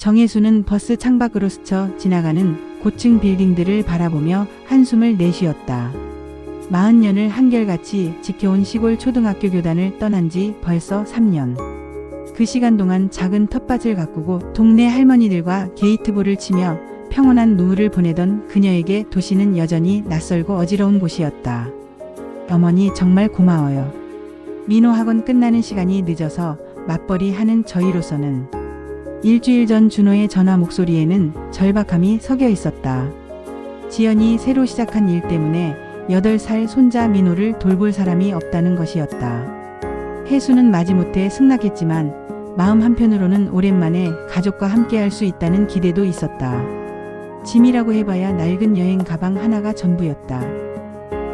정혜수는 버스 창밖으로 스쳐 지나가는 고층 빌딩들을 바라보며 한숨을 내쉬었다. 40년을 한결같이 지켜온 시골 초등학교 교단을 떠난 지 벌써 3년. 그 시간 동안 작은 텃밭을 가꾸고 동네 할머니들과 게이트볼을 치며 평온한 노후를 보내던 그녀에게 도시는 여전히 낯설고 어지러운 곳이었다. 어머니 정말 고마워요. 민호 학원 끝나는 시간이 늦어서 맞벌이 하는 저희로서는 일주일 전 준호의 전화 목소리에는 절박함이 섞여 있었다. 지연이 새로 시작한 일 때문에 8살 손자 민호를 돌볼 사람이 없다는 것이었다. 혜수는 마지못해 승낙했지만 마음 한편으로는 오랜만에 가족과 함께할 수 있다는 기대도 있었다. 짐이라고 해봐야 낡은 여행 가방 하나가 전부였다.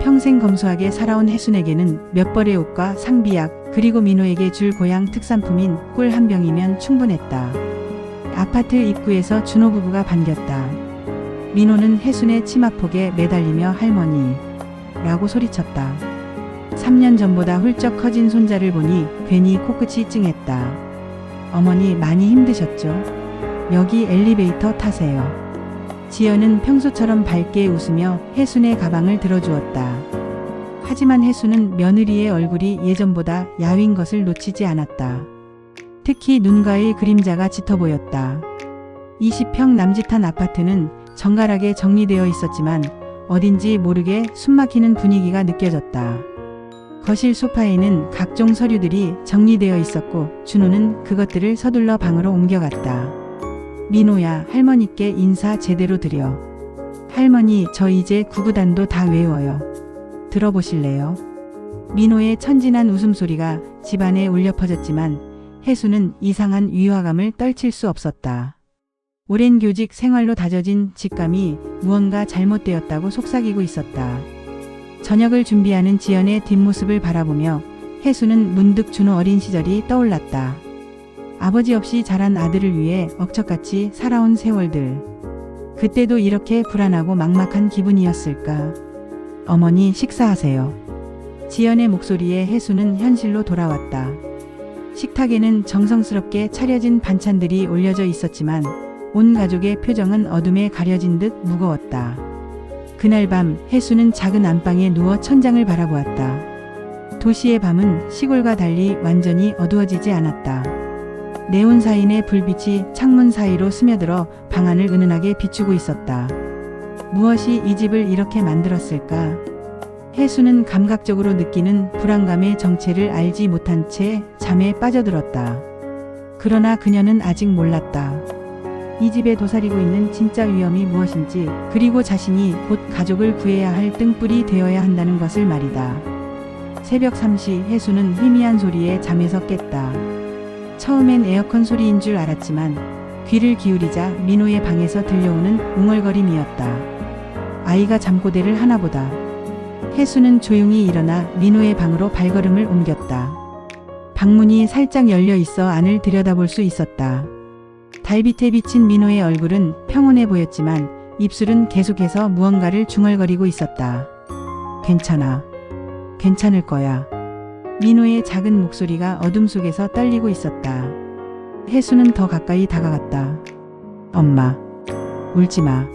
평생 검소하게 살아온 혜순에게는 몇 벌의 옷과 상비약 그리고 민호에게 줄 고향 특산품인 꿀 한 병이면 충분했다. 아파트 입구에서 준호 부부가 반겼다. 민호는 혜순의 치마폭에 매달리며 할머니 라고 소리쳤다. 3년 전보다 훌쩍 커진 손자를 보니 괜히 코끝이 찡했다. 어머니 많이 힘드셨죠? 여기 엘리베이터 타세요. 지연은 평소처럼 밝게 웃으며 혜순의 가방을 들어주었다. 하지만 혜순은 며느리의 얼굴이 예전보다 야윈 것을 놓치지 않았다. 특히 눈가의 그림자가 짙어 보였다. 20평 남짓한 아파트는 정갈하게 정리되어 있었지만 어딘지 모르게 숨막히는 분위기가 느껴졌다. 거실 소파에는 각종 서류들이 정리되어 있었고 준호는 그것들을 서둘러 방으로 옮겨갔다. 민호야, 할머니께 인사 제대로 드려. 할머니, 저 이제 구구단도 다 외워요. 들어보실래요? 민호의 천진한 웃음소리가 집안에 울려 퍼졌지만 혜수는 이상한 위화감을 떨칠 수 없었다. 오랜 교직 생활로 다져진 직감이 무언가 잘못되었다고 속삭이고 있었다. 저녁을 준비하는 지연의 뒷모습을 바라보며 혜수는 문득 준호 어린 시절이 떠올랐다. 아버지 없이 자란 아들을 위해 억척같이 살아온 세월들. 그때도 이렇게 불안하고 막막한 기분이었을까. 어머니 식사하세요. 지연의 목소리에 혜수는 현실로 돌아왔다. 식탁에는 정성스럽게 차려진 반찬들이 올려져 있었지만 온 가족의 표정은 어둠에 가려진 듯 무거웠다. 그날 밤 혜수는 작은 안방에 누워 천장을 바라보았다. 도시의 밤은 시골과 달리 완전히 어두워지지 않았다. 네온사인의 불빛이 창문 사이로 스며들어 방안을 은은하게 비추고 있었다. 무엇이 이 집을 이렇게 만들었을까? 혜수는 감각적으로 느끼는 불안감의 정체를 알지 못한 채 잠에 빠져들었다. 그러나 그녀는 아직 몰랐다. 이 집에 도사리고 있는 진짜 위험이 무엇인지, 그리고 자신이 곧 가족을 구해야 할 등불이 되어야 한다는 것을 말이다. 새벽 3시 혜수는 희미한 소리에 잠에서 깼다. 처음엔 에어컨 소리인 줄 알았지만 귀를 기울이자 민호의 방에서 들려오는 웅얼거림이었다. 아이가 잠꼬대를 하나보다. 혜수는 조용히 일어나 민호의 방으로 발걸음을 옮겼다. 방문이 살짝 열려 있어 안을 들여다볼 수 있었다. 달빛에 비친 민호의 얼굴은 평온해 보였지만 입술은 계속해서 무언가를 중얼거리고 있었다. 괜찮아. 괜찮을 거야. 민호의 작은 목소리가 어둠 속에서 떨리고 있었다. 혜수는 더 가까이 다가갔다. 엄마, 울지 마.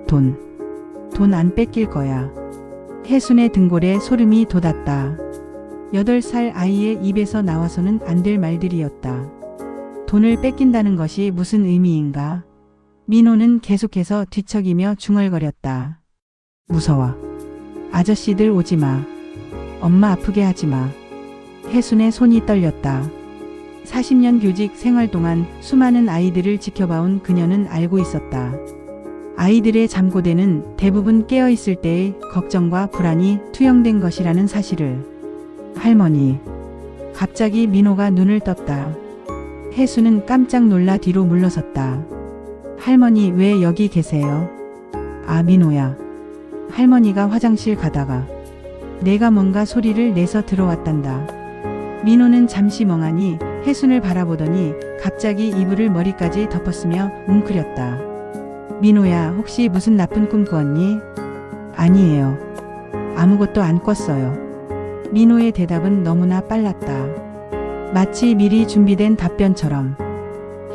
돈 안 뺏길 거야. 혜순의 등골에 소름이 돋았다. 8살 아이의 입에서 나와서는 안 될 말들이었다. 돈을 뺏긴다는 것이 무슨 의미인가? 민호는 계속해서 뒤척이며 중얼거렸다. 무서워. 아저씨들 오지 마. 엄마 아프게 하지 마. 혜순의 손이 떨렸다. 40년 교직 생활 동안 수많은 아이들을 지켜봐온 그녀는 알고 있었다. 아이들의 잠꼬대는 대부분 깨어있을 때의 걱정과 불안이 투영된 것이라는 사실을. 할머니. 갑자기 민호가 눈을 떴다. 혜수는 깜짝 놀라 뒤로 물러섰다. 할머니 왜 여기 계세요? 아, 민호야. 할머니가 화장실 가다가 내가 뭔가 소리를 내서 들어왔단다. 민호는 잠시 멍하니 혜순을 바라보더니 갑자기 이불을 머리까지 덮었으며 웅크렸다. 민호야, 혹시 무슨 나쁜 꿈 꾸었니? 아니에요. 아무것도 안 꿨어요. 민호의 대답은 너무나 빨랐다. 마치 미리 준비된 답변처럼.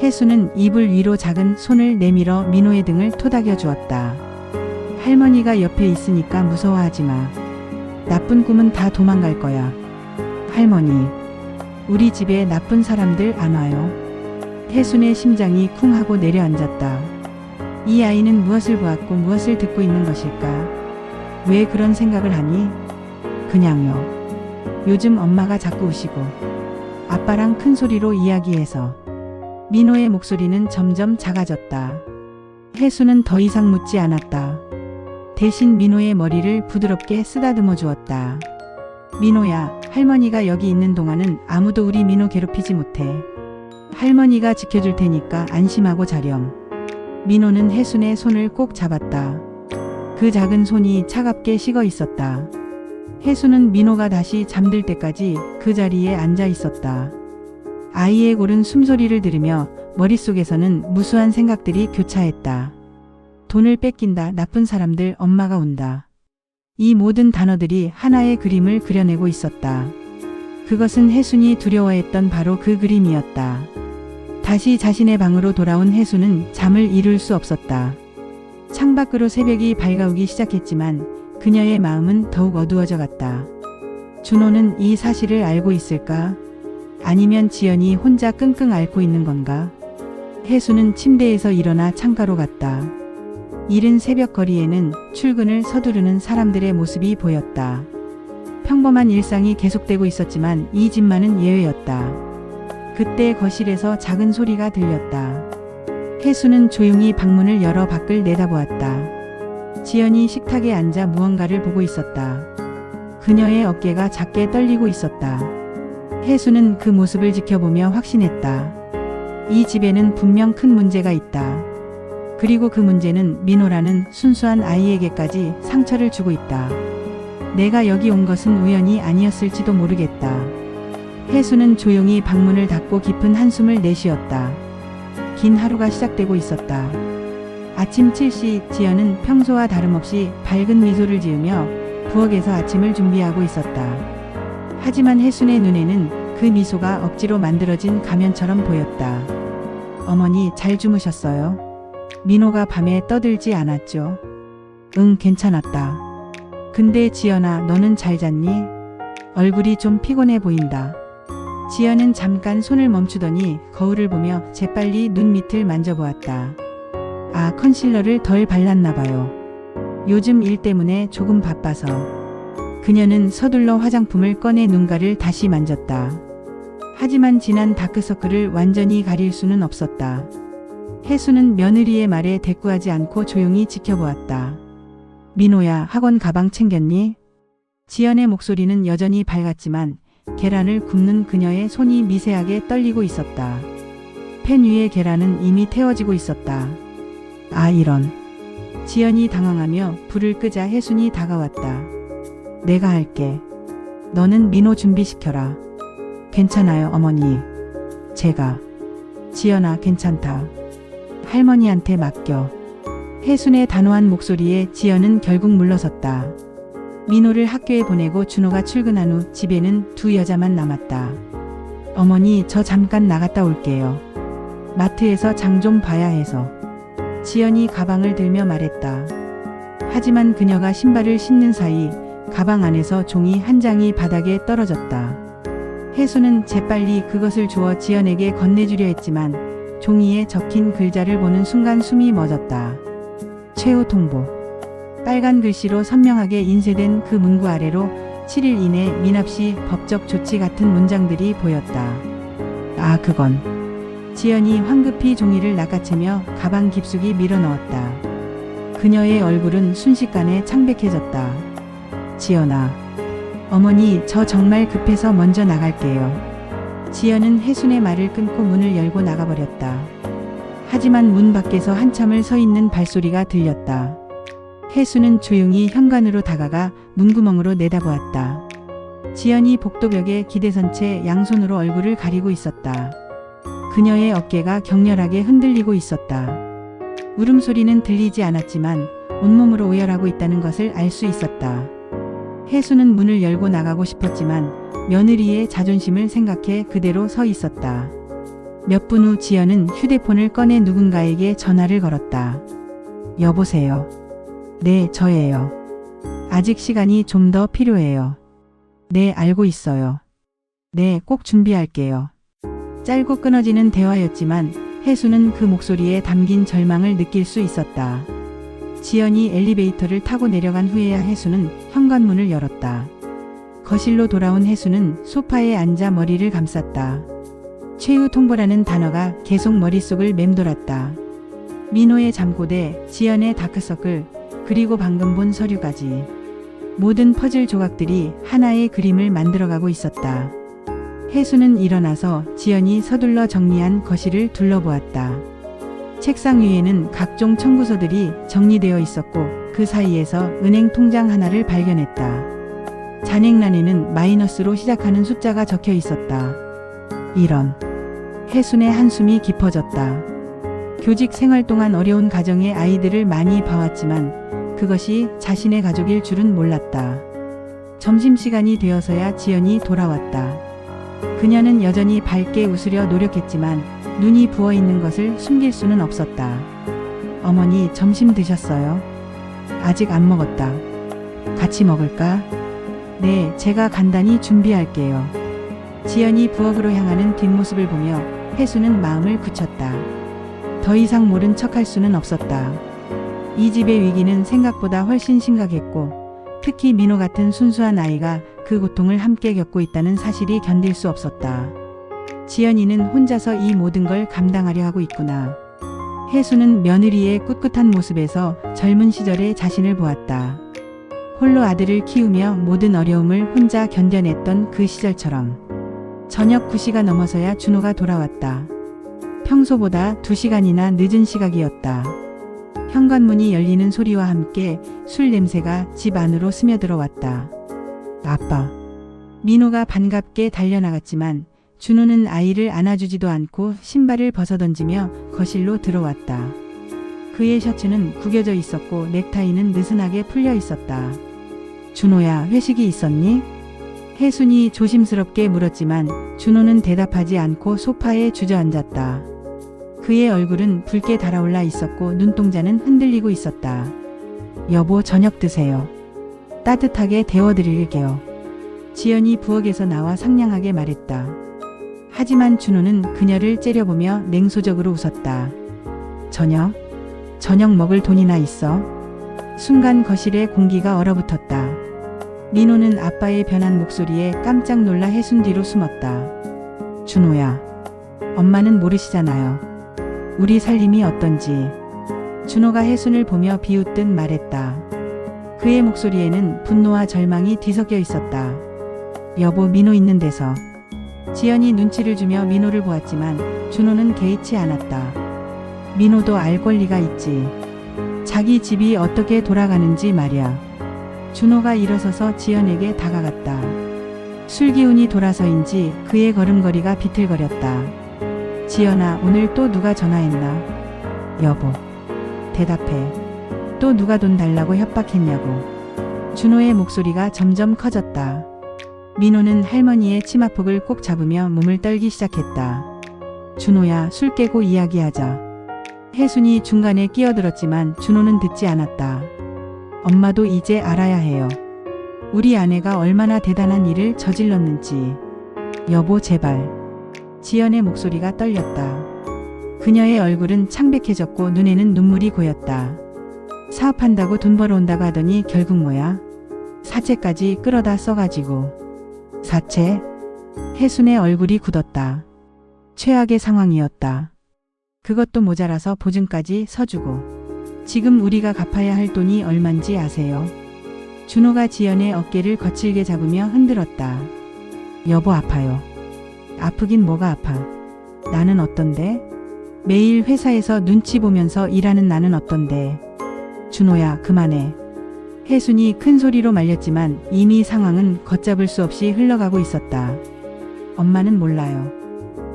혜수는 이불 위로 작은 손을 내밀어 민호의 등을 토닥여 주었다. 할머니가 옆에 있으니까 무서워하지 마. 나쁜 꿈은 다 도망갈 거야. 할머니, 우리 집에 나쁜 사람들 안 와요. 혜순의 심장이 쿵 하고 내려앉았다. 이 아이는 무엇을 보았고 무엇을 듣고 있는 것일까? 왜 그런 생각을 하니? 그냥요. 요즘 엄마가 자꾸 우시고 아빠랑 큰 소리로 이야기해서 민호의 목소리는 점점 작아졌다. 혜수는 더 이상 묻지 않았다. 대신 민호의 머리를 부드럽게 쓰다듬어 주었다. 민호야, 할머니가 여기 있는 동안은 아무도 우리 민호 괴롭히지 못해. 할머니가 지켜줄 테니까 안심하고 자렴. 민호는 혜순의 손을 꼭 잡았다. 그 작은 손이 차갑게 식어 있었다. 혜수는 민호가 다시 잠들 때까지 그 자리에 앉아 있었다. 아이의 고른 숨소리를 들으며 머릿속에서는 무수한 생각들이 교차했다. 돈을 뺏긴다, 나쁜 사람들, 엄마가 온다. 이 모든 단어들이 하나의 그림을 그려내고 있었다. 그것은 혜순이 두려워했던 바로 그 그림이었다. 다시 자신의 방으로 돌아온 혜수는 잠을 이룰 수 없었다. 창밖으로 새벽이 밝아오기 시작했지만 그녀의 마음은 더욱 어두워져 갔다. 준호는 이 사실을 알고 있을까? 아니면 지연이 혼자 끙끙 앓고 있는 건가? 혜수는 침대에서 일어나 창가로 갔다. 이른 새벽 거리에는 출근을 서두르는 사람들의 모습이 보였다. 평범한 일상이 계속되고 있었지만 이 집만은 예외였다. 그때 거실에서 작은 소리가 들렸다. 혜수는 조용히 방문을 열어 밖을 내다보았다. 지연이 식탁에 앉아 무언가를 보고 있었다. 그녀의 어깨가 작게 떨리고 있었다. 혜수는 그 모습을 지켜보며 확신했다. 이 집에는 분명 큰 문제가 있다. 그리고 그 문제는 민호라는 순수한 아이에게까지 상처를 주고 있다. 내가 여기 온 것은 우연이 아니었을지도 모르겠다. 혜수는 조용히 방문을 닫고 깊은 한숨을 내쉬었다. 긴 하루가 시작되고 있었다. 아침 7시 지연은 평소와 다름없이 밝은 미소를 지으며 부엌에서 아침을 준비하고 있었다. 하지만 혜순의 눈에는 그 미소가 억지로 만들어진 가면처럼 보였다. 어머니, 잘 주무셨어요? 민호가 밤에 떠들지 않았죠? 응, 괜찮았다. 근데 지연아, 너는 잘 잤니? 얼굴이 좀 피곤해 보인다. 지연은 잠깐 손을 멈추더니 거울을 보며 재빨리 눈 밑을 만져보았다. 아, 컨실러를 덜 발랐나 봐요. 요즘 일 때문에 조금 바빠서. 그녀는 서둘러 화장품을 꺼내 눈가를 다시 만졌다. 하지만 진한 다크서클을 완전히 가릴 수는 없었다. 혜수는 며느리의 말에 대꾸하지 않고 조용히 지켜보았다. 민호야, 학원 가방 챙겼니? 지연의 목소리는 여전히 밝았지만 계란을 굽는 그녀의 손이 미세하게 떨리고 있었다. 팬 위의 계란은 이미 태워지고 있었다. 아, 이런. 지연이 당황하며 불을 끄자 혜순이 다가왔다. 내가 할게. 너는 민호 준비시켜라. 괜찮아요, 어머니. 제가. 지연아, 괜찮다. 할머니한테 맡겨. 혜순의 단호한 목소리에 지연은 결국 물러섰다. 민호를 학교에 보내고 준호가 출근한 후 집에는 두 여자만 남았다. 어머니, 저 잠깐 나갔다 올게요. 마트에서 장 좀 봐야 해서. 지연이 가방을 들며 말했다. 하지만 그녀가 신발을 신는 사이 가방 안에서 종이 한 장이 바닥에 떨어졌다. 혜수는 재빨리 그것을 주워 지연에게 건네주려 했지만 종이에 적힌 글자를 보는 순간 숨이 멎었다. 최후 통보. 빨간 글씨로 선명하게 인쇄된 그 문구 아래로 7일 이내 미납시 법적 조치 같은 문장들이 보였다. 아, 그건. 지연이 황급히 종이를 낚아채며 가방 깊숙이 밀어넣었다. 그녀의 얼굴은 순식간에 창백해졌다. 지연아. 어머니, 저 정말 급해서 먼저 나갈게요. 지연은 혜순의 말을 끊고 문을 열고 나가버렸다. 하지만 문 밖에서 한참을 서 있는 발소리가 들렸다. 혜순은 조용히 현관으로 다가가 문구멍으로 내다보았다. 지연이 복도벽에 기대선 채 양손으로 얼굴을 가리고 있었다. 그녀의 어깨가 격렬하게 흔들리고 있었다. 울음소리는 들리지 않았지만 온몸으로 오열하고 있다는 것을 알 수 있었다. 혜수는 문을 열고 나가고 싶었지만 며느리의 자존심을 생각해 그대로 서 있었다. 몇 분 후 지연은 휴대폰을 꺼내 누군가에게 전화를 걸었다. 여보세요. 네, 저예요. 아직 시간이 좀 더 필요해요. 네, 알고 있어요. 네, 꼭 준비할게요. 짧고 끊어지는 대화였지만 혜수는 그 목소리에 담긴 절망을 느낄 수 있었다. 지연이 엘리베이터를 타고 내려간 후에야 혜수는 현관문을 열었다. 거실로 돌아온 혜수는 소파에 앉아 머리를 감쌌다. 최후 통보라는 단어가 계속 머릿속을 맴돌았다. 민호의 잠꼬대, 지연의 다크서클, 그리고 방금 본 서류까지. 모든 퍼즐 조각들이 하나의 그림을 만들어가고 있었다. 혜수는 일어나서 지연이 서둘러 정리한 거실을 둘러보았다. 책상 위에는 각종 청구서들이 정리되어 있었고 그 사이에서 은행 통장 하나를 발견했다. 잔액란에는 마이너스로 시작하는 숫자가 적혀 있었다. 이런. 혜순의 한숨이 깊어졌다. 교직 생활 동안 어려운 가정의 아이들을 많이 봐왔지만 그것이 자신의 가족일 줄은 몰랐다. 점심시간이 되어서야 지연이 돌아왔다. 그녀는 여전히 밝게 웃으려 노력했지만 눈이 부어있는 것을 숨길 수는 없었다. 어머니, 점심 드셨어요? 아직 안 먹었다. 같이 먹을까? 네, 제가 간단히 준비할게요. 지연이 부엌으로 향하는 뒷모습을 보며 혜수는 마음을 굳혔다. 더 이상 모른 척할 수는 없었다. 이 집의 위기는 생각보다 훨씬 심각했고 특히 민호 같은 순수한 아이가 그 고통을 함께 겪고 있다는 사실이 견딜 수 없었다. 지연이는 혼자서 이 모든 걸 감당하려 하고 있구나. 혜수는 며느리의 꿋꿋한 모습에서 젊은 시절의 자신을 보았다. 홀로 아들을 키우며 모든 어려움을 혼자 견뎌냈던 그 시절처럼. 저녁 9시가 넘어서야 준호가 돌아왔다. 평소보다 2시간이나 늦은 시각이었다. 현관문이 열리는 소리와 함께 술 냄새가 집 안으로 스며들어 왔다. 아빠. 민호가 반갑게 달려나갔지만 준호는 아이를 안아주지도 않고 신발을 벗어던지며 거실로 들어왔다. 그의 셔츠는 구겨져 있었고 넥타이는 느슨하게 풀려 있었다. 준호야, 회식이 있었니? 혜순이 조심스럽게 물었지만 준호는 대답하지 않고 소파에 주저앉았다. 그의 얼굴은 붉게 달아올라 있었고 눈동자는 흔들리고 있었다. 여보, 저녁 드세요. 따뜻하게 데워드릴게요. 지연이 부엌에서 나와 상냥하게 말했다. 하지만 준호는 그녀를 째려보며 냉소적으로 웃었다. 저녁 먹을 돈이나 있어? 순간 거실에 공기가 얼어붙었다. 민호는 아빠의 변한 목소리에 깜짝 놀라 혜순 뒤로 숨었다. 준호야, 엄마는 모르시잖아요. 우리 살림이 어떤지. 준호가 혜순을 보며 비웃듯 말했다. 그의 목소리에는 분노와 절망이 뒤섞여 있었다. 여보, 민호 있는 데서. 지연이 눈치를 주며 민호를 보았지만 준호는 개의치 않았다. 민호도 알 권리가 있지. 자기 집이 어떻게 돌아가는지 말이야. 준호가 일어서서 지연에게 다가갔다. 술기운이 돌아서인지 그의 걸음걸이가 비틀거렸다. 지연아, 오늘 또 누가 전화했나? 여보, 대답해. 또 누가 돈 달라고 협박했냐고. 준호의 목소리가 점점 커졌다. 민호는 할머니의 치마폭을 꼭 잡으며 몸을 떨기 시작했다. 준호야, 술 깨고 이야기하자. 혜순이 중간에 끼어들었지만 준호는 듣지 않았다. 엄마도 이제 알아야 해요. 우리 아내가 얼마나 대단한 일을 저질렀는지. 여보, 제발. 지연의 목소리가 떨렸다. 그녀의 얼굴은 창백해졌고 눈에는 눈물이 고였다. 사업한다고 돈 벌어온다고 하더니 결국 뭐야? 사채까지 끌어다 써가지고. 사채? 혜순의 얼굴이 굳었다. 최악의 상황이었다. 그것도 모자라서 보증까지 서주고. 지금 우리가 갚아야 할 돈이 얼만지 아세요? 준호가 지연의 어깨를 거칠게 잡으며 흔들었다. 여보, 아파요. 아프긴 뭐가 아파. 나는 어떤데? 매일 회사에서 눈치 보면서 일하는 나는 어떤데? 준호야, 그만해. 혜순이 큰 소리로 말렸지만 이미 상황은 걷잡을 수 없이 흘러가고 있었다. 엄마는 몰라요.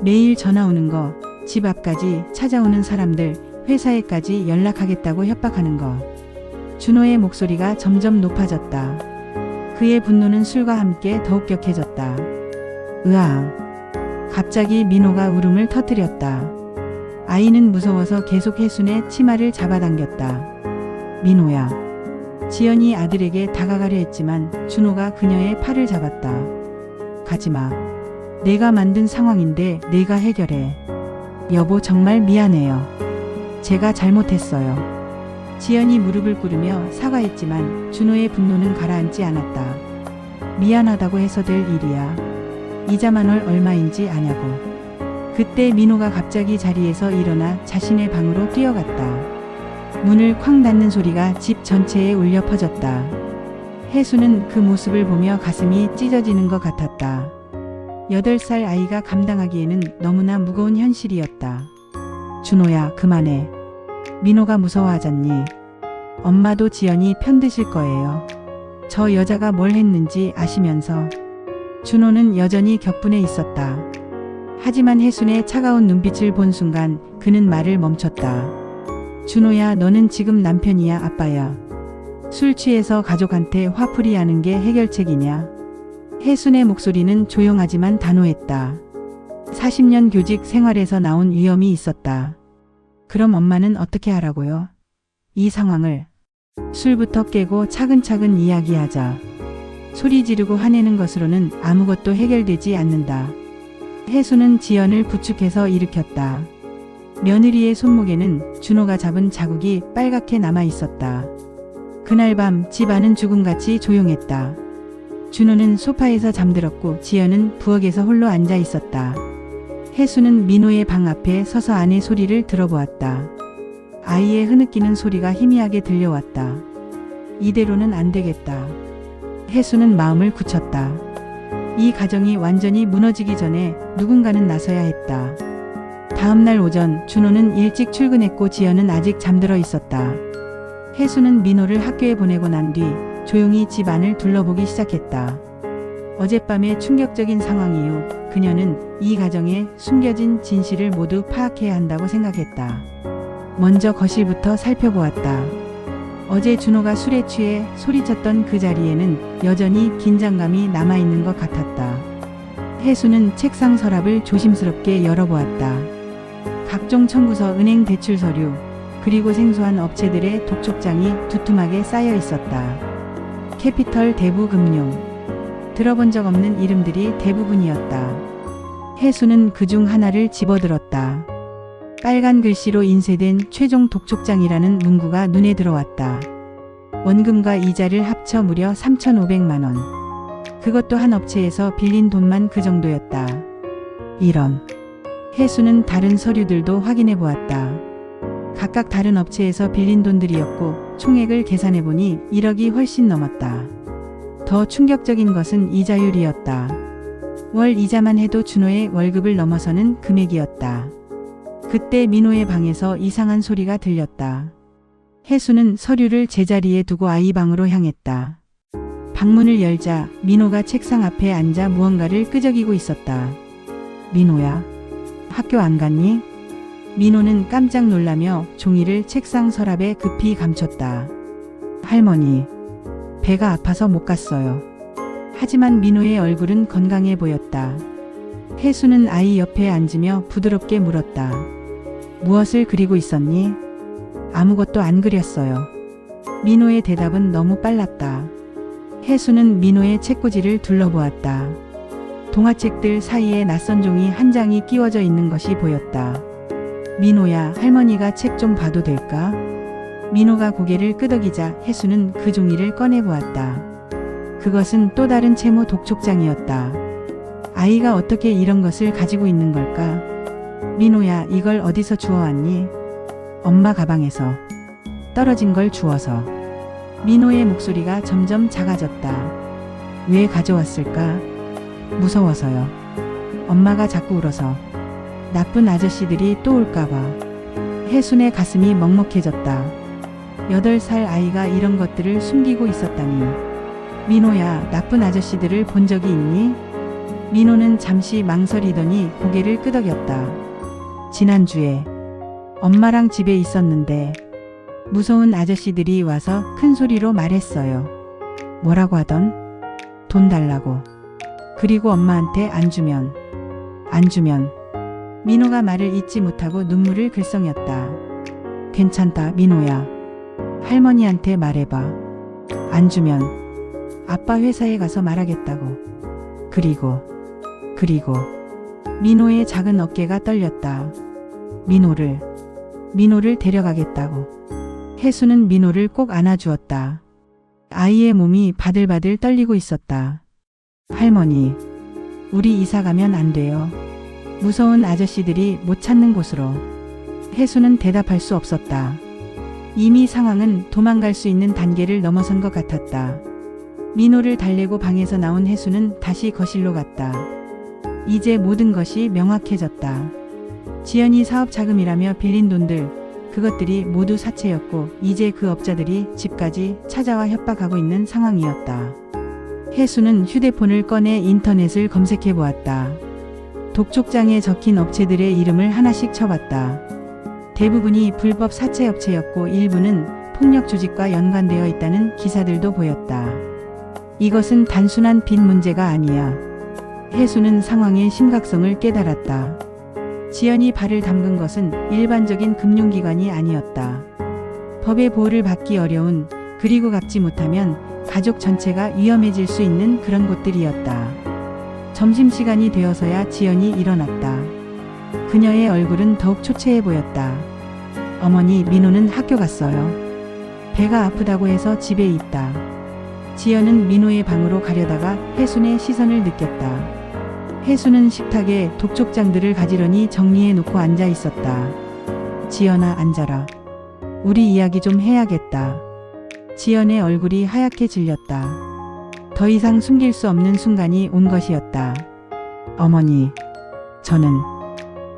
매일 전화 오는 거, 집 앞까지 찾아오는 사람들, 회사에까지 연락하겠다고 협박하는 거. 준호의 목소리가 점점 높아졌다. 그의 분노는 술과 함께 더욱 격해졌다. 으앙. 갑자기 민호가 울음을 터뜨렸다. 아이는 무서워서 계속 혜순의 치마를 잡아당겼다. 민호야. 지연이 아들에게 다가가려 했지만 준호가 그녀의 팔을 잡았다. 가지마. 내가 만든 상황인데 내가 해결해. 여보 정말 미안해요. 제가 잘못했어요. 지연이 무릎을 꿇으며 사과했지만 준호의 분노는 가라앉지 않았다. 미안하다고 해서 될 일이야. 이자만 월 얼마인지 아냐고. 그때 민호가 갑자기 자리에서 일어나 자신의 방으로 뛰어갔다. 문을 쾅 닫는 소리가 집 전체에 울려 퍼졌다. 혜수는 그 모습을 보며 가슴이 찢어지는 것 같았다. 8살 아이가 감당하기에는 너무나 무거운 현실이었다. 준호야, 그만해. 민호가 무서워하잖니. 엄마도 지연이 편드실 거예요. 저 여자가 뭘 했는지 아시면서. 준호는 여전히 격분해 있었다. 하지만 혜순의 차가운 눈빛을 본 순간 그는 말을 멈췄다. 준호야, 너는 지금 남편이야, 아빠야. 술 취해서 가족한테 화풀이 하는 게 해결책이냐? 혜순의 목소리는 조용하지만 단호했다. 40년 교직 생활에서 나온 위험이 있었다. 그럼 엄마는 어떻게 하라고요? 이 상황을. 술부터 깨고 차근차근 이야기하자. 소리 지르고 화내는 것으로는 아무것도 해결되지 않는다. 혜수는 지연을 부축해서 일으켰다. 며느리의 손목에는 준호가 잡은 자국이 빨갛게 남아 있었다. 그날 밤 집안은 죽음같이 조용했다. 준호는 소파에서 잠들었고 지연은 부엌에서 홀로 앉아 있었다. 혜수는 민호의 방 앞에 서서 아내 소리를 들어보았다. 아이의 흐느끼는 소리가 희미하게 들려왔다. 이대로는 안 되겠다. 혜수는 마음을 굳혔다. 이 가정이 완전히 무너지기 전에 누군가는 나서야 했다. 다음날 오전 준호는 일찍 출근했고 지연은 아직 잠들어 있었다. 혜수는 민호를 학교에 보내고 난 뒤 조용히 집 안을 둘러보기 시작했다. 어젯밤의 충격적인 상황 이후 그녀는 이 가정에 숨겨진 진실을 모두 파악해야 한다고 생각했다. 먼저 거실부터 살펴보았다. 어제 준호가 술에 취해 소리쳤던 그 자리에는 여전히 긴장감이 남아있는 것 같았다. 혜수는 책상 서랍을 조심스럽게 열어보았다. 각종 청구서, 은행 대출 서류, 그리고 생소한 업체들의 독촉장이 두툼하게 쌓여 있었다. 캐피털 대부금융. 들어본 적 없는 이름들이 대부분이었다. 혜수는 그중 하나를 집어들었다. 빨간 글씨로 인쇄된 최종 독촉장이라는 문구가 눈에 들어왔다. 원금과 이자를 합쳐 무려 3,500만 원. 그것도 한 업체에서 빌린 돈만 그 정도였다. 이런. 혜수는 다른 서류들도 확인해 보았다. 각각 다른 업체에서 빌린 돈들이었고 총액을 계산해 보니 1억이 훨씬 넘었다. 더 충격적인 것은 이자율이었다. 월 이자만 해도 준호의 월급을 넘어서는 금액이었다. 그때 민호의 방에서 이상한 소리가 들렸다. 혜수는 서류를 제자리에 두고 아이 방으로 향했다. 방문을 열자 민호가 책상 앞에 앉아 무언가를 끄적이고 있었다. 민호야, 학교 안 갔니? 민호는 깜짝 놀라며 종이를 책상 서랍에 급히 감췄다. 할머니, 배가 아파서 못 갔어요. 하지만 민호의 얼굴은 건강해 보였다. 혜수는 아이 옆에 앉으며 부드럽게 물었다. 무엇을 그리고 있었니? 아무것도 안 그렸어요. 민호의 대답은 너무 빨랐다. 혜수는 민호의 책꽂이를 둘러보았다. 동화책들 사이에 낯선 종이 한 장이 끼워져 있는 것이 보였다. 민호야, 할머니가 책 좀 봐도 될까? 민호가 고개를 끄덕이자 혜수는 그 종이를 꺼내보았다. 그것은 또 다른 채무 독촉장이었다. 아이가 어떻게 이런 것을 가지고 있는 걸까? 민호야, 이걸 어디서 주워왔니? 엄마 가방에서. 떨어진 걸 주워서. 민호의 목소리가 점점 작아졌다. 왜 가져왔을까? 무서워서요. 엄마가 자꾸 울어서. 나쁜 아저씨들이 또 올까봐. 혜순의 가슴이 먹먹해졌다. 8살 아이가 이런 것들을 숨기고 있었다니. 민호야, 나쁜 아저씨들을 본 적이 있니? 민호는 잠시 망설이더니 고개를 끄덕였다. 지난주에 엄마랑 집에 있었는데 무서운 아저씨들이 와서 큰 소리로 말했어요. 뭐라고 하던? 돈 달라고. 그리고 엄마한테 안 주면 안 주면. 민호가 말을 잇지 못하고 눈물을 글썽였다. 괜찮다, 민호야. 할머니한테 말해봐. 안 주면 아빠 회사에 가서 말하겠다고. 그리고 민호의 작은 어깨가 떨렸다. 민호를 데려가겠다고. 혜수는 민호를 꼭 안아주었다. 아이의 몸이 바들바들 떨리고 있었다. 할머니, 우리 이사 가면 안 돼요. 무서운 아저씨들이 못 찾는 곳으로. 혜수는 대답할 수 없었다. 이미 상황은 도망갈 수 있는 단계를 넘어선 것 같았다. 민호를 달래고 방에서 나온 혜수는 다시 거실로 갔다. 이제 모든 것이 명확해졌다. 지연이 사업 자금이라며 빌린 돈들, 그것들이 모두 사채였고 이제 그 업자들이 집까지 찾아와 협박하고 있는 상황이었다. 혜수는 휴대폰을 꺼내 인터넷을 검색해 보았다. 독촉장에 적힌 업체들의 이름을 하나씩 쳐봤다. 대부분이 불법 사채업체였고 일부는 폭력 조직과 연관되어 있다는 기사들도 보였다. 이것은 단순한 빚 문제가 아니야. 혜수는 상황의 심각성을 깨달았다. 지연이 발을 담근 것은 일반적인 금융기관이 아니었다. 법의 보호를 받기 어려운, 그리고 갚지 못하면 가족 전체가 위험해질 수 있는 그런 곳들이었다. 점심시간이 되어서야 지연이 일어났다. 그녀의 얼굴은 더욱 초췌해 보였다. 어머니, 민호는 학교 갔어요. 배가 아프다고 해서 집에 있다. 지연은 민호의 방으로 가려다가 혜순의 시선을 느꼈다. 혜수는 식탁에 독촉장들을 가지런히 정리해 놓고 앉아 있었다. 지연아, 앉아라. 우리 이야기 좀 해야겠다. 지연의 얼굴이 하얗게 질렸다. 더 이상 숨길 수 없는 순간이 온 것이었다. 어머니, 저는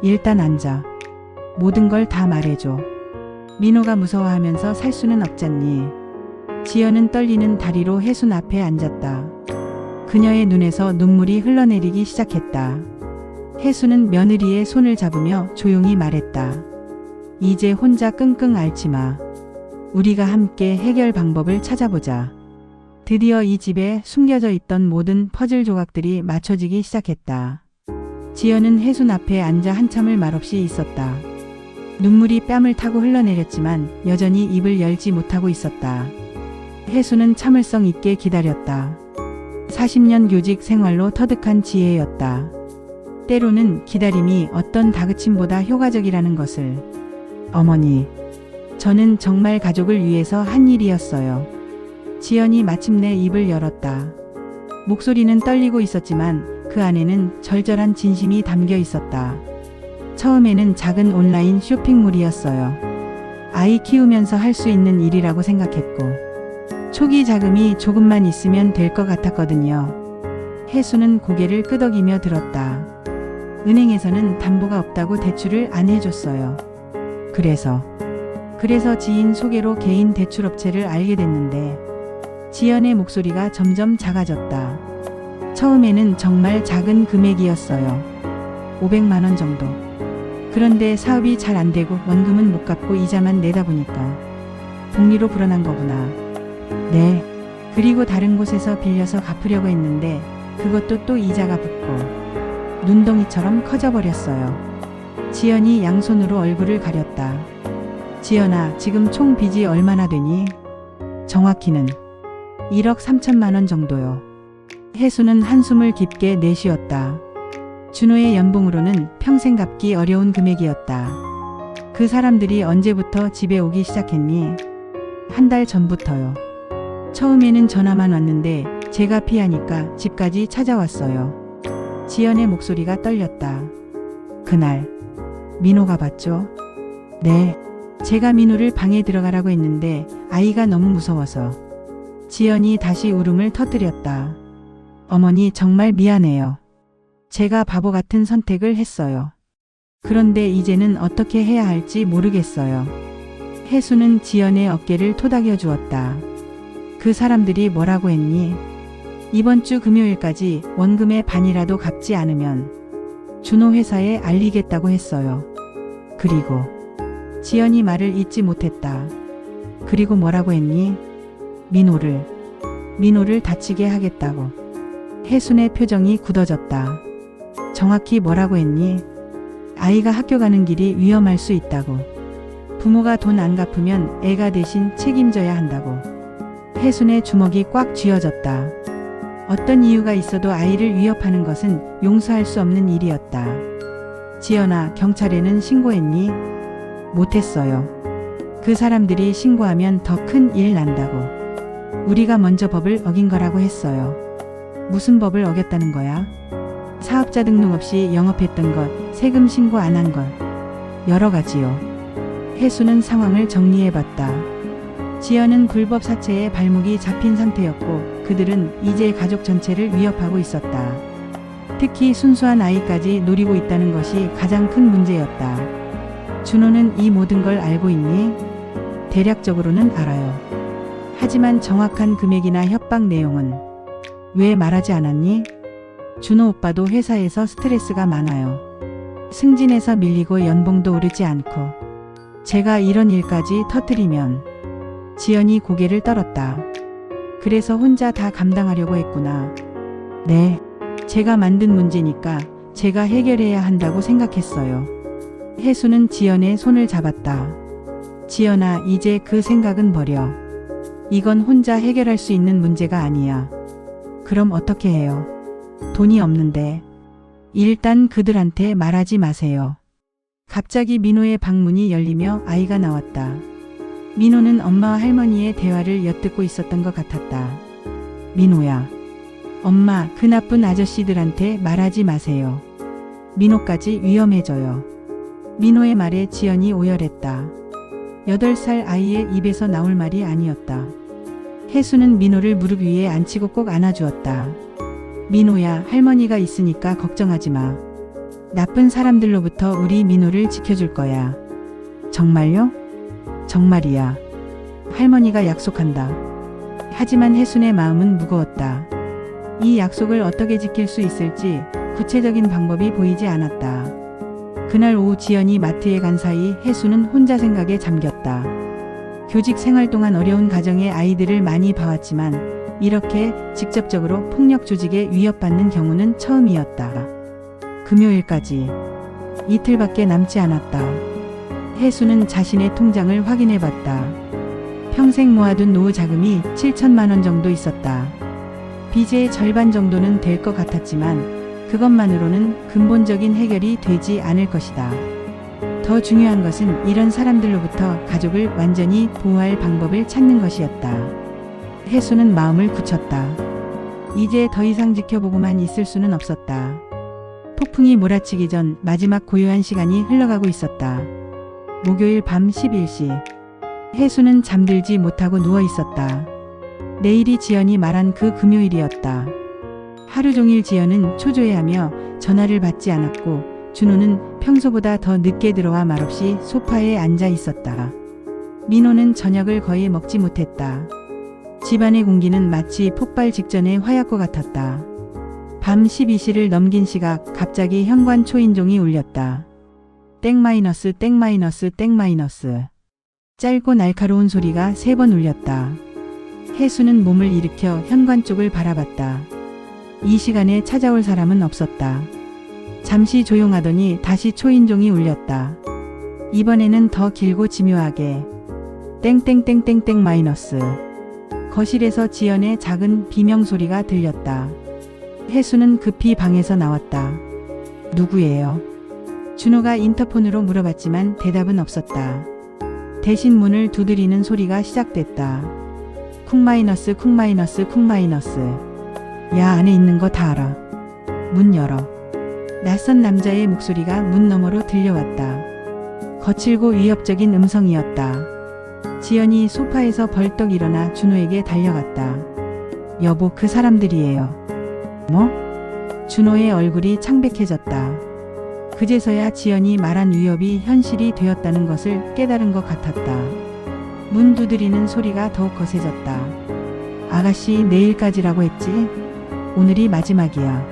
일단 앉아. 모든 걸 다 말해줘. 민호가 무서워하면서 살 수는 없잖니. 지연은 떨리는 다리로 혜순 앞에 앉았다. 그녀의 눈에서 눈물이 흘러내리기 시작했다. 혜수는 며느리의 손을 잡으며 조용히 말했다. 이제 혼자 끙끙 앓지 마. 우리가 함께 해결 방법을 찾아보자. 드디어 이 집에 숨겨져 있던 모든 퍼즐 조각들이 맞춰지기 시작했다. 지연은 혜순 앞에 앉아 한참을 말없이 있었다. 눈물이 뺨을 타고 흘러내렸지만 여전히 입을 열지 못하고 있었다. 혜수는 참을성 있게 기다렸다. 40년 교직 생활로 터득한 지혜였다. 때로는 기다림이 어떤 다그침보다 효과적이라는 것을. 어머니, 저는 정말 가족을 위해서 한 일이었어요. 지연이 마침내 입을 열었다. 목소리는 떨리고 있었지만 그 안에는 절절한 진심이 담겨 있었다. 처음에는 작은 온라인 쇼핑몰이었어요. 아이 키우면서 할 수 있는 일이라고 생각했고 초기 자금이 조금만 있으면 될 것 같았거든요. 혜수는 고개를 끄덕이며 들었다. 은행에서는 담보가 없다고 대출을 안 해줬어요. 그래서 지인 소개로 개인 대출업체를 알게 됐는데 지연의 목소리가 점점 작아졌다. 처음에는 정말 작은 금액이었어요. 500만 원 정도. 그런데 사업이 잘 안 되고 원금은 못 갚고 이자만 내다 보니까 복리로 불어난 거구나. 네. 그리고 다른 곳에서 빌려서 갚으려고 했는데 그것도 또 이자가 붙고 눈덩이처럼 커져버렸어요. 지연이 양손으로 얼굴을 가렸다. 지연아, 지금 총 빚이 얼마나 되니? 정확히는 1억 3천만 원 정도요. 혜수는 한숨을 깊게 내쉬었다. 준호의 연봉으로는 평생 갚기 어려운 금액이었다. 그 사람들이 언제부터 집에 오기 시작했니? 한 달 전부터요. 처음에는 전화만 왔는데 제가 피하니까 집까지 찾아왔어요. 지연의 목소리가 떨렸다. 그날 민호가 봤죠? 네. 제가 민호를 방에 들어가라고 했는데 아이가 너무 무서워서. 지연이 다시 울음을 터뜨렸다. 어머니, 정말 미안해요. 제가 바보 같은 선택을 했어요. 그런데 이제는 어떻게 해야 할지 모르겠어요. 혜수는 지연의 어깨를 토닥여 주었다. 그 사람들이 뭐라고 했니? 이번 주 금요일까지 원금의 반이라도 갚지 않으면 준호 회사에 알리겠다고 했어요. 그리고 지연이 말을 잇지 못했다. 그리고 뭐라고 했니? 민호를 다치게 하겠다고. 혜순의 표정이 굳어졌다. 정확히 뭐라고 했니? 아이가 학교 가는 길이 위험할 수 있다고. 부모가 돈 안 갚으면 애가 대신 책임져야 한다고. 혜순의 주먹이 꽉 쥐어졌다. 어떤 이유가 있어도 아이를 위협하는 것은 용서할 수 없는 일이었다. 지연아, 경찰에는 신고했니? 못했어요. 그 사람들이 신고하면 더 큰 일 난다고. 우리가 먼저 법을 어긴 거라고 했어요. 무슨 법을 어겼다는 거야? 사업자 등록 없이 영업했던 것, 세금 신고 안 한 것, 여러 가지요. 혜수는 상황을 정리해봤다. 지연은 불법 사채에 발목이 잡힌 상태였고 그들은 이제 가족 전체를 위협하고 있었다. 특히 순수한 아이까지 노리고 있다는 것이 가장 큰 문제였다. 준호는 이 모든 걸 알고 있니? 대략적으로는 알아요. 하지만 정확한 금액이나 협박 내용은 왜 말하지 않았니? 준호 오빠도 회사에서 스트레스가 많아요. 승진해서 밀리고 연봉도 오르지 않고 제가 이런 일까지 터뜨리면. 지연이 고개를 떨었다. 그래서 혼자 다 감당하려고 했구나. 네. 제가 만든 문제니까 제가 해결해야 한다고 생각했어요. 혜수는 지연의 손을 잡았다. 지연아, 이제 그 생각은 버려. 이건 혼자 해결할 수 있는 문제가 아니야. 그럼 어떻게 해요? 돈이 없는데. 일단 그들한테 말하지 마세요. 갑자기 민호의 방문이 열리며 아이가 나왔다. 민호는 엄마와 할머니의 대화를 엿듣고 있었던 것 같았다. 민호야. 엄마, 그 나쁜 아저씨들한테 말하지 마세요. 민호까지 위험해져요. 민호의 말에 지연이 오열했다. 8살 아이의 입에서 나올 말이 아니었다. 혜수는 민호를 무릎 위에 앉히고 꼭 안아주었다. 민호야, 할머니가 있으니까 걱정하지 마. 나쁜 사람들로부터 우리 민호를 지켜줄 거야. 정말요? 정말이야. 할머니가 약속한다. 하지만 혜순의 마음은 무거웠다. 이 약속을 어떻게 지킬 수 있을지 구체적인 방법이 보이지 않았다. 그날 오후 지연이 마트에 간 사이 혜순은 혼자 생각에 잠겼다. 교직 생활 동안 어려운 가정의 아이들을 많이 봐왔지만 이렇게 직접적으로 폭력 조직에 위협받는 경우는 처음이었다. 금요일까지 이틀밖에 남지 않았다. 혜수는 자신의 통장을 확인해봤다. 평생 모아둔 노후 자금이 7천만 원 정도 있었다. 빚의 절반 정도는 될 것 같았지만 그것만으로는 근본적인 해결이 되지 않을 것이다. 더 중요한 것은 이런 사람들로부터 가족을 완전히 보호할 방법을 찾는 것이었다. 혜수는 마음을 굳혔다. 이제 더 이상 지켜보고만 있을 수는 없었다. 폭풍이 몰아치기 전 마지막 고요한 시간이 흘러가고 있었다. 목요일 밤 11시. 혜수는 잠들지 못하고 누워 있었다. 내일이 지연이 말한 그 금요일이었다. 하루 종일 지연은 초조해하며 전화를 받지 않았고 준호는 평소보다 더 늦게 들어와 말없이 소파에 앉아 있었다. 민호는 저녁을 거의 먹지 못했다. 집안의 공기는 마치 폭발 직전의 화약고 같았다. 밤 12시를 넘긴 시각 갑자기 현관 초인종이 울렸다. 땡마이너스 땡마이너스 땡마이너스. 짧고 날카로운 소리가 3번 울렸다. 혜수는 몸을 일으켜 현관 쪽을 바라봤다. 이 시간에 찾아올 사람은 없었다. 잠시 조용하더니 다시 초인종이 울렸다. 이번에는 더 길고 지묘하게 땡땡땡땡땡 마이너스. 거실에서 지연의 작은 비명소리가 들렸다. 혜수는 급히 방에서 나왔다. 누구예요? 준호가 인터폰으로 물어봤지만 대답은 없었다. 대신 문을 두드리는 소리가 시작됐다. 쿵마이너스 쿵마이너스 쿵마이너스. 야, 안에 있는 거 다 알아. 문 열어. 낯선 남자의 목소리가 문 너머로 들려왔다. 거칠고 위협적인 음성이었다. 지연이 소파에서 벌떡 일어나 준호에게 달려갔다. 여보, 그 사람들이에요. 뭐? 준호의 얼굴이 창백해졌다. 그제서야 지연이 말한 위협이 현실이 되었다는 것을 깨달은 것 같았다. 문 두드리는 소리가 더욱 거세졌다. 아가씨, 내일까지라고 했지? 오늘이 마지막이야.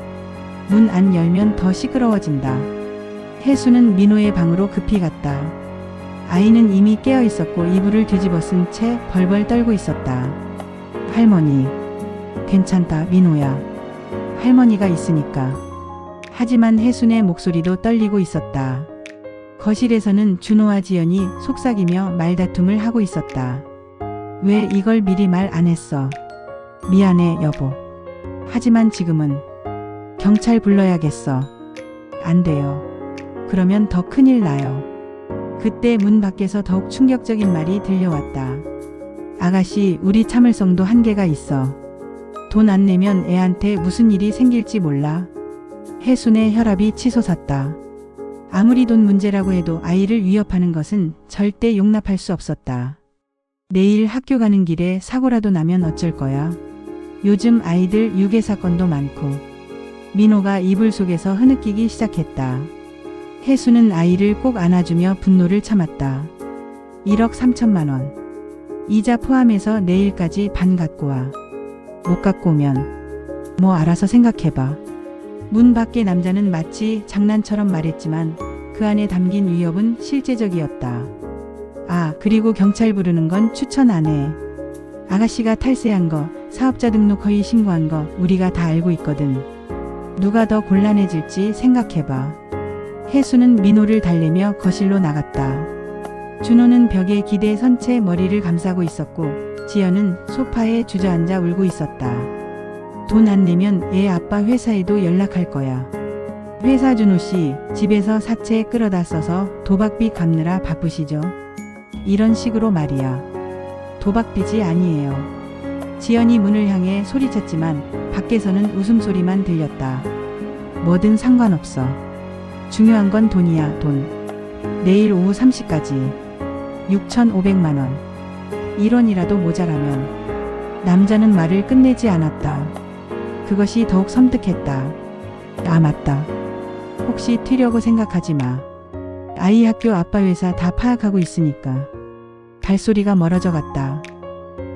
문 안 열면 더 시끄러워진다. 혜수는 민호의 방으로 급히 갔다. 아이는 이미 깨어 있었고 이불을 뒤집어 쓴 채 벌벌 떨고 있었다. 할머니. 괜찮다, 민호야. 할머니가 있으니까. 하지만 혜순의 목소리도 떨리고 있었다. 거실에서는 준호와 지연이 속삭이며 말다툼을 하고 있었다. 왜 이걸 미리 말 안 했어? 미안해, 여보. 하지만 지금은 경찰 불러야겠어. 안 돼요. 그러면 더 큰일 나요. 그때 문 밖에서 더욱 충격적인 말이 들려왔다. 아가씨, 우리 참을성도 한계가 있어. 돈 안 내면 애한테 무슨 일이 생길지 몰라. 혜순의 혈압이 치솟았다. 아무리 돈 문제라고 해도 아이를 위협하는 것은 절대 용납할 수 없었다. 내일 학교 가는 길에 사고라도 나면 어쩔 거야. 요즘 아이들 유괴 사건도 많고. 민호가 이불 속에서 흐느끼기 시작했다. 혜수는 아이를 꼭 안아주며 분노를 참았다. 1억 3천만 원. 이자 포함해서 내일까지 반 갖고 와. 못 갖고 오면 뭐 알아서 생각해봐. 문 밖의 남자는 마치 장난처럼 말했지만 그 안에 담긴 위협은 실제적이었다. 아, 그리고 경찰 부르는 건 추천 안 해. 아가씨가 탈세한 거, 사업자 등록 허위 신고한 거 우리가 다 알고 있거든. 누가 더 곤란해질지 생각해봐. 혜수는 민호를 달래며 거실로 나갔다. 준호는 벽에 기대 선 채 머리를 감싸고 있었고 지연은 소파에 주저앉아 울고 있었다. 돈 안 내면 애 아빠 회사에도 연락할 거야. 회사 준호씨, 집에서 사채 끌어다 써서 도박비 갚느라 바쁘시죠? 이런 식으로 말이야. 도박빚이 아니에요. 지연이 문을 향해 소리쳤지만 밖에서는 웃음소리만 들렸다. 뭐든 상관없어. 중요한 건 돈이야, 돈. 내일 오후 3시까지. 6,500만 원. 1원이라도 모자라면. 남자는 말을 끝내지 않았다. 그것이 더욱 섬뜩했다. 아, 맞다. 혹시 튀려고 생각하지 마. 아이 학교 아빠 회사 다 파악하고 있으니까. 발소리가 멀어져 갔다.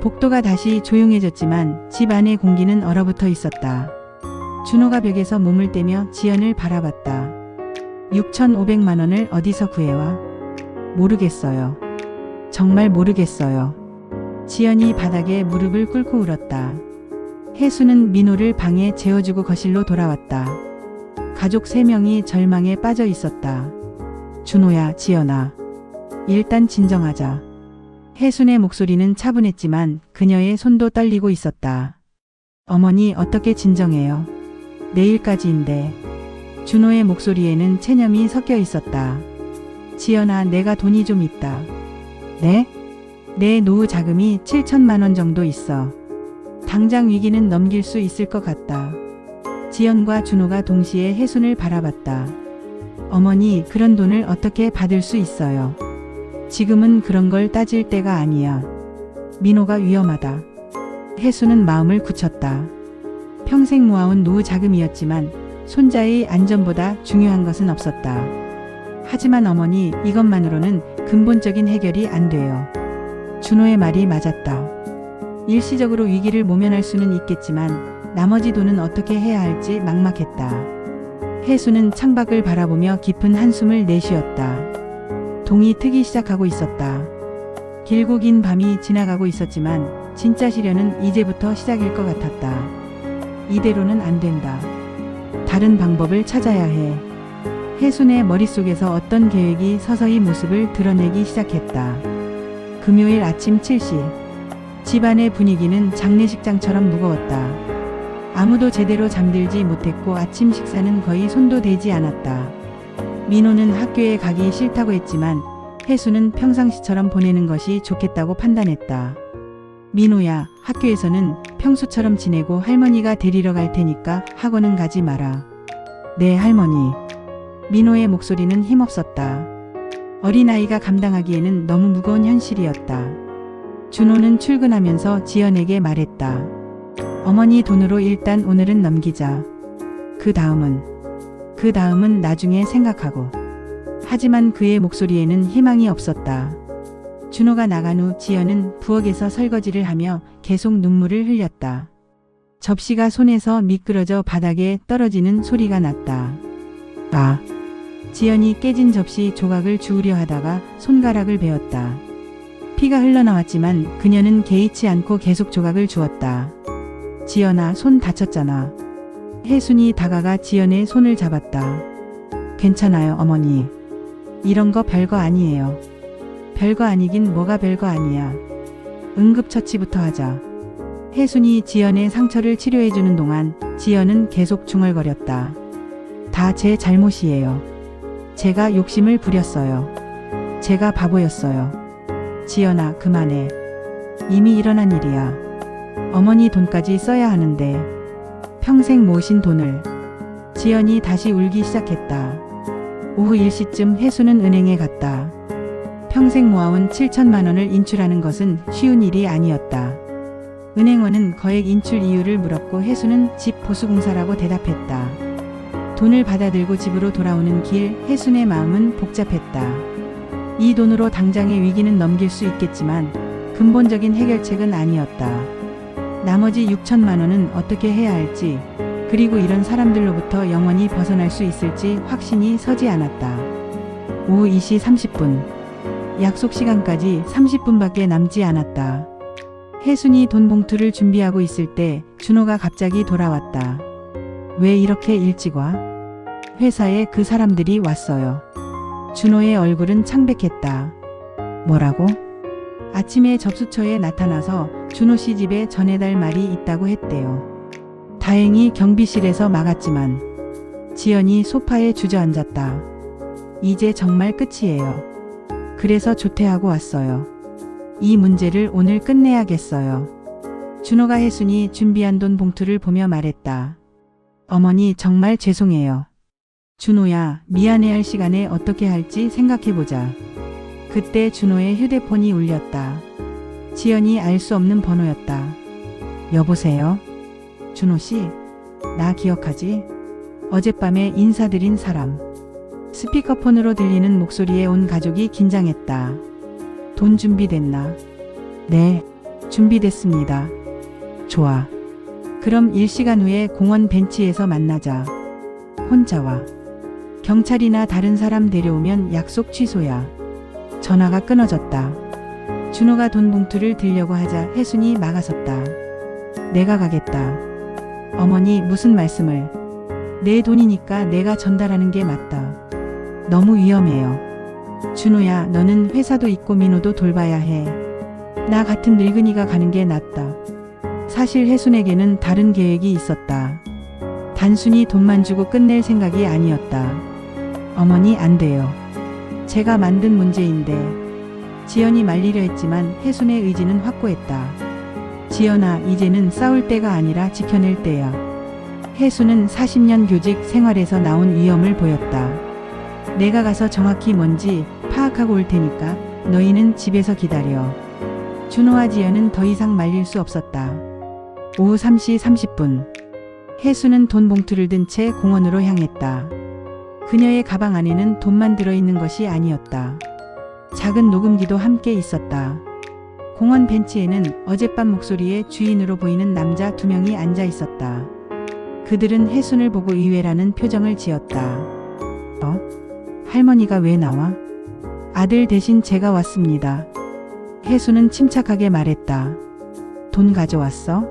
복도가 다시 조용해졌지만 집 안의 공기는 얼어붙어 있었다. 준호가 벽에서 몸을 떼며 지연을 바라봤다. 6,500만 원을 어디서 구해와? 모르겠어요. 정말 모르겠어요. 지연이 바닥에 무릎을 꿇고 울었다. 혜수는 민호를 방에 재워주고 거실로 돌아왔다. 가족 3명이 절망에 빠져 있었다. 준호야, 지연아. 일단 진정하자. 혜순의 목소리는 차분했지만 그녀의 손도 떨리고 있었다. 어머니, 어떻게 진정해요? 내일까지인데. 준호의 목소리에는 체념이 섞여 있었다. 지연아, 내가 돈이 좀 있다. 네? 내 노후 자금이 7천만 원 정도 있어. 당장 위기는 넘길 수 있을 것 같다. 지연과 준호가 동시에 혜순을 바라봤다. 어머니, 그런 돈을 어떻게 받을 수 있어요? 지금은 그런 걸 따질 때가 아니야. 민호가 위험하다. 혜수는 마음을 굳혔다. 평생 모아온 노후 자금이었지만 손자의 안전보다 중요한 것은 없었다. 하지만 어머니, 이것만으로는 근본적인 해결이 안 돼요. 준호의 말이 맞았다. 일시적으로 위기를 모면할 수는 있겠지만 나머지 돈은 어떻게 해야 할지 막막했다. 혜수는 창밖을 바라보며 깊은 한숨을 내쉬었다. 동이 트기 시작하고 있었다. 길고 긴 밤이 지나가고 있었지만 진짜 시련은 이제부터 시작일 것 같았다. 이대로는 안 된다. 다른 방법을 찾아야 해. 혜순의 머릿속에서 어떤 계획이 서서히 모습을 드러내기 시작했다. 금요일 아침 7시. 집안의 분위기는 장례식장처럼 무거웠다. 아무도 제대로 잠들지 못했고 아침 식사는 거의 손도 대지 않았다. 민호는 학교에 가기 싫다고 했지만 혜수는 평상시처럼 보내는 것이 좋겠다고 판단했다. 민호야, 학교에서는 평소처럼 지내고 할머니가 데리러 갈 테니까 학원은 가지 마라. 네, 할머니. 민호의 목소리는 힘없었다. 어린아이가 감당하기에는 너무 무거운 현실이었다. 준호는 출근하면서 지연에게 말했다. 어머니 돈으로 일단 오늘은 넘기자. 그 다음은 나중에 생각하고. 하지만 그의 목소리에는 희망이 없었다. 준호가 나간 후 지연은 부엌에서 설거지를 하며 계속 눈물을 흘렸다. 접시가 손에서 미끄러져 바닥에 떨어지는 소리가 났다. 아! 지연이 깨진 접시 조각을 주우려 하다가 손가락을 베었다. 피가 흘러나왔지만 그녀는 개의치 않고 계속 조각을 주었다. 지연아, 손 다쳤잖아. 혜순이 다가가 지연의 손을 잡았다. 괜찮아요, 어머니. 이런 거 별거 아니에요. 별거 아니긴 뭐가 별거 아니야. 응급처치부터 하자. 혜순이 지연의 상처를 치료해주는 동안 지연은 계속 중얼거렸다. 다 제 잘못이에요. 제가 욕심을 부렸어요. 제가 바보였어요. 지연아, 그만해. 이미 일어난 일이야. 어머니 돈까지 써야 하는데. 평생 모으신 돈을. 지연이 다시 울기 시작했다. 오후 1시쯤 혜수는 은행에 갔다. 평생 모아온 7천만 원을 인출하는 것은 쉬운 일이 아니었다. 은행원은 거액 인출 이유를 물었고 혜수는 집 보수공사라고 대답했다. 돈을 받아들고 집으로 돌아오는 길 혜순의 마음은 복잡했다. 이 돈으로 당장의 위기는 넘길 수 있겠지만 근본적인 해결책은 아니었다. 나머지 6천만 원은 어떻게 해야 할지, 그리고 이런 사람들로부터 영원히 벗어날 수 있을지 확신이 서지 않았다. 오후 2시 30분. 약속 시간까지 30분밖에 남지 않았다. 혜순이 돈 봉투를 준비하고 있을 때 준호가 갑자기 돌아왔다. 왜 이렇게 일찍 와? 회사에 그 사람들이 왔어요. 준호의 얼굴은 창백했다. 뭐라고? 아침에 접수처에 나타나서 준호 씨 집에 전해달 말이 있다고 했대요. 다행히 경비실에서 막았지만. 지연이 소파에 주저앉았다. 이제 정말 끝이에요. 그래서 조퇴하고 왔어요. 이 문제를 오늘 끝내야겠어요. 준호가 혜순이 준비한 돈 봉투를 보며 말했다. 어머니, 정말 죄송해요. 준호야, 미안해할 시간에 어떻게 할지 생각해보자. 그때 준호의 휴대폰이 울렸다. 지연이 알 수 없는 번호였다. 여보세요? 준호씨, 나 기억하지? 어젯밤에 인사드린 사람. 스피커폰으로 들리는 목소리에 온 가족이 긴장했다. 돈 준비됐나? 네, 준비됐습니다. 좋아. 그럼 1시간 후에 공원 벤치에서 만나자. 혼자 와. 경찰이나 다른 사람 데려오면 약속 취소야. 전화가 끊어졌다. 준호가 돈 봉투를 들려고 하자 혜순이 막아섰다. 내가 가겠다. 어머니, 무슨 말씀을. 내 돈이니까 내가 전달하는 게 맞다. 너무 위험해요. 준호야, 너는 회사도 있고 민호도 돌봐야 해. 나 같은 늙은이가 가는 게 낫다. 사실 혜순에게는 다른 계획이 있었다. 단순히 돈만 주고 끝낼 생각이 아니었다. 어머니, 안 돼요. 제가 만든 문제인데. 지연이 말리려 했지만 혜순의 의지는 확고했다. 지연아, 이제는 싸울 때가 아니라 지켜낼 때야. 혜순은 40년 교직 생활에서 나온 위엄을 보였다. 내가 가서 정확히 뭔지 파악하고 올 테니까 너희는 집에서 기다려. 준호와 지연은 더 이상 말릴 수 없었다. 오후 3시 30분. 혜수는 돈 봉투를 든 채 공원으로 향했다. 그녀의 가방 안에는 돈만 들어있는 것이 아니었다. 작은 녹음기도 함께 있었다. 공원 벤치에는 어젯밤 목소리의 주인으로 보이는 남자 2명이 앉아 있었다. 그들은 혜순을 보고 의외라는 표정을 지었다. 할머니가 왜 나와? 아들 대신 제가 왔습니다. 혜순은 침착하게 말했다. 돈 가져왔어?